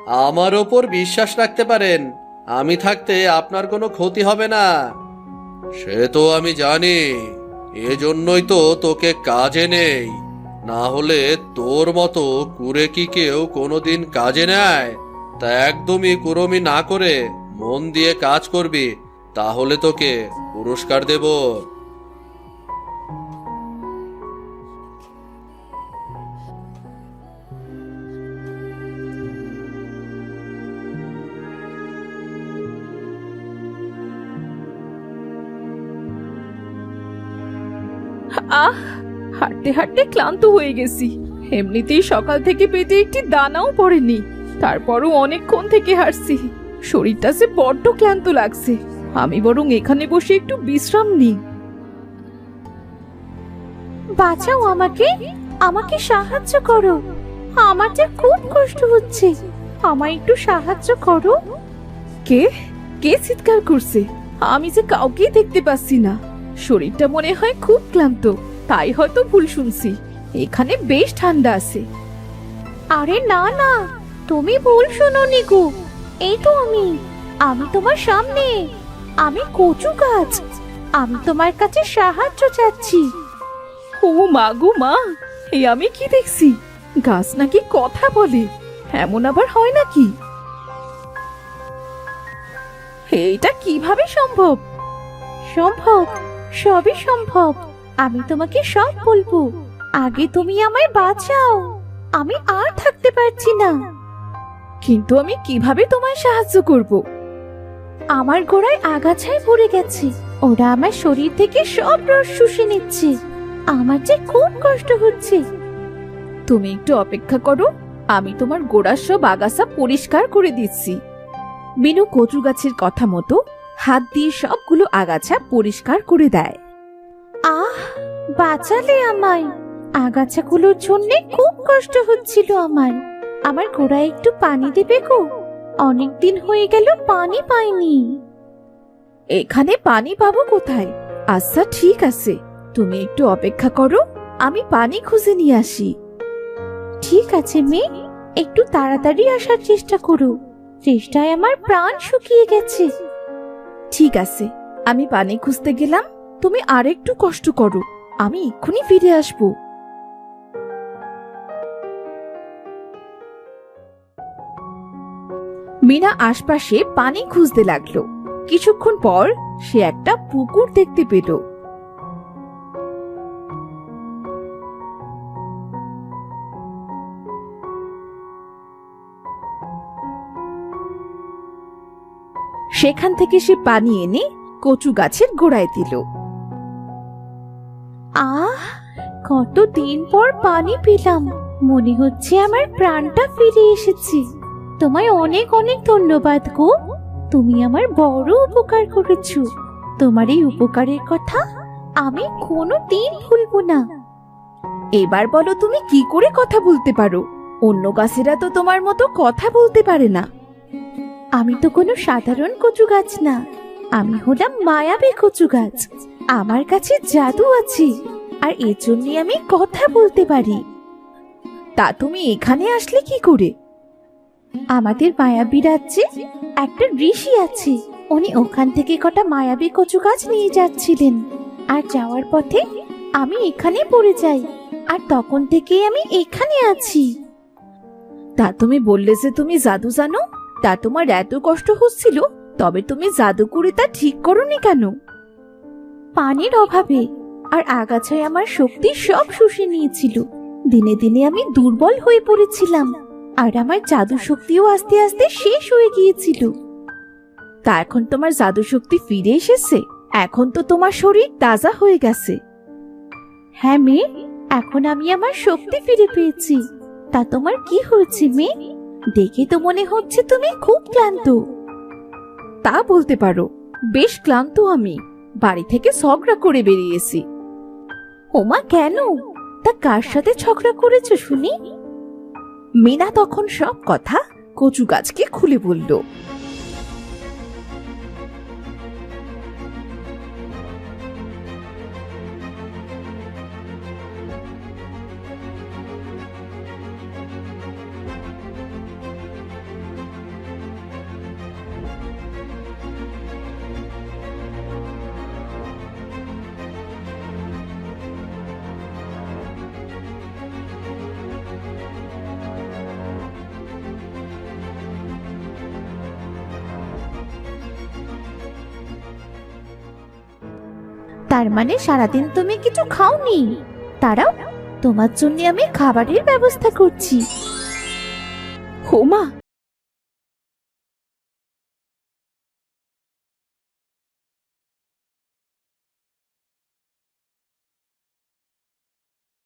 আমার ওপর বিশ্বাস রাখতে পারেন, আমি থাকতে আপনার কোনো ক্ষতি হবে না। সে তো আমি জানি, এজন্যই তো তোকে কাজে নেই। না হলে তোর মতো কুরে কি কেউ কোনোদিন কাজে নেয়? তা একদমই কুড়মি না করে মন দিয়ে কাজ করবি, তাহলে তোকে পুরস্কার দেব। আহ, হাঁটতে হাঁটতে ক্লান্ত হয়ে গেছি। এমনিতেই সকাল থেকে পেটে একটি দানাও পড়েনি, তারপরও অনেকক্ষণ থেকে হাঁটছি। শরীরটা যে বড্ড ক্লান্ত লাগছে। আমি বরং এখানে বসে একটু বিশ্রাম নিই। বাঁচাও আমাকে, আমাকে সাহায্য করো। আমার যে খুব কষ্ট হচ্ছে, আমায় একটু সাহায্য করো। কে কে চিৎকার করছে? আমি যে কাউকেই দেখতে পাচ্ছি না। শরীরটা মনে হয় খুব ক্লান্ত, তাই হয়তো ভুল শুনছি। এখানে বেশ ঠান্ডা আছে। আরে না না, তুমি ভুল শোনোনি গো। এই তো আমি, আমি তোমার সামনে। আমি কচু গাছ, আমি তোমার কাছে সাহায্য চাচ্ছি। ও মা গো মা, এই আমি কি দেখছি? গাছ নাকি কথা বলে? এমন আবার হয় নাকি? এইটা কিভাবে সম্ভব? সম্ভব, সবই সম্ভব। আমি তোমাকে সব বলবো, আগে তুমি আমায় বাঁচাও। আমি আর থাকতে পারছি না। কিন্তু আমি কিভাবে তোমায় সাহায্য করব? আমার গোড়ায় আগাছায় পড়ে গেছে, ওরা আমার শরীর থেকে সব রস শুষে নিচ্ছে। আমার যে খুব কষ্ট হচ্ছে। তুমি একটু অপেক্ষা করো, আমি তোমার গোড়ার সব আগাছা পরিষ্কার করে দিচ্ছি। বিনু কচু গাছের কথা মতো হাত দিয়ে সবগুলো আগাছা পরিষ্কার করে দেয়। আহ, বাঁচালে আমায়। আগাছাগুলোর জন্য খুব কষ্ট হচ্ছিল আমার। আমার গোড়ায় একটু পানি দেবে গো? অনেকদিন হয়ে গেল পানি পাইনি। এখানে পানি পাবো কোথায়? আচ্ছা ঠিক আছে, তুমি একটু অপেক্ষা করো, আমি পানি খুঁজে নিয়ে আসি। ঠিক আছে মেয়ে, একটু তাড়াতাড়ি আসার চেষ্টা করো। চেষ্টায় আমার প্রাণ শুকিয়ে গেছে। ঠিক আছে, আমি পানি খুঁজতে গেলাম, তুমি আরেকটু কষ্ট করো, আমি এক্ষুনি ফিরে আসবো। মিনা আশপাশে পানি খুঁজতে লাগলো। কিছুক্ষণ পর সে একটা পুকুর দেখতে পেল। সেখান থেকে সে পানি এনে কচু গাছের গোড়ায় দিল। আহ, কতদিন পর পানি পেলাম। মনে হচ্ছে আমার প্রাণটা ফিরে এসেছে। তোমায় অনেক অনেক ধন্যবাদ গো। তুমি আমার বড় উপকার করেছো। তোমার এই উপকারের কথা আমি কোনোদিন ভুলবো না। এবার বলো, তুমি কি করে কথা বলতে পারো? অন্য গাছেরা তো তোমার মতো কথা বলতে পারে না। আমি তো কোনো সাধারণ কচু গাছ না, আমি হলাম মায়াবী কচু গাছ। আমার কাছে জাদু আছে, আর এজন্যই আমি কথা বলতে পারি। তা তুমি এখানে আসলে কি করে? আমাদের মায়াবী রাজ্যে একটা ঋষি আছে। উনি ওখান থেকে কটা মায়াবী কচু গাছ নিয়ে যাচ্ছিলেন, আর যাওয়ার পথে আমি এখানে পড়ে যাই, আর তখন থেকেই আমি এখানে আছি। তা তুমি বললে যে তুমি জাদু জানো, তা তোমার এত কষ্ট হচ্ছিল, তবে তুমি জাদু করে তা ঠিক করোনি কেন? পানির অভাবে আর আগাছায় আমার শক্তি সব শুষে নিয়েছিল। দিনে দিনে আমি দুর্বল হয়ে পড়েছিলাম, আর আমার জাদু শক্তিও আস্তে আস্তে শেষ হয়ে গিয়েছিল। তা এখন তোমার জাদু শক্তি ফিরে এসেছে? এখন তো তোমার শরীর তাজা হয়ে গেছে। হ্যাঁ মেয়ে, এখন আমি আমার শক্তি ফিরে পেয়েছি। তা তোমার কি হয়েছে মেয়ে? দেখে তো মনে হচ্ছে তুমি খুব ক্লান্ত। তা বলতে পারো, বেশ ক্লান্ত আমি। বাড়ি থেকে ঝগড়া করে বেরিয়েছি। ওমা, কেন? তা কার সাথে ঝগড়া করেছো শুনি? মিনা তখন সব কথা কচু গাছকে খুলে বলল। তার মানে সারাদিন তুমি কিছু খাওনি। তারাও তোমার জন্য আমি খাবারের ব্যবস্থা করছি। হোমা,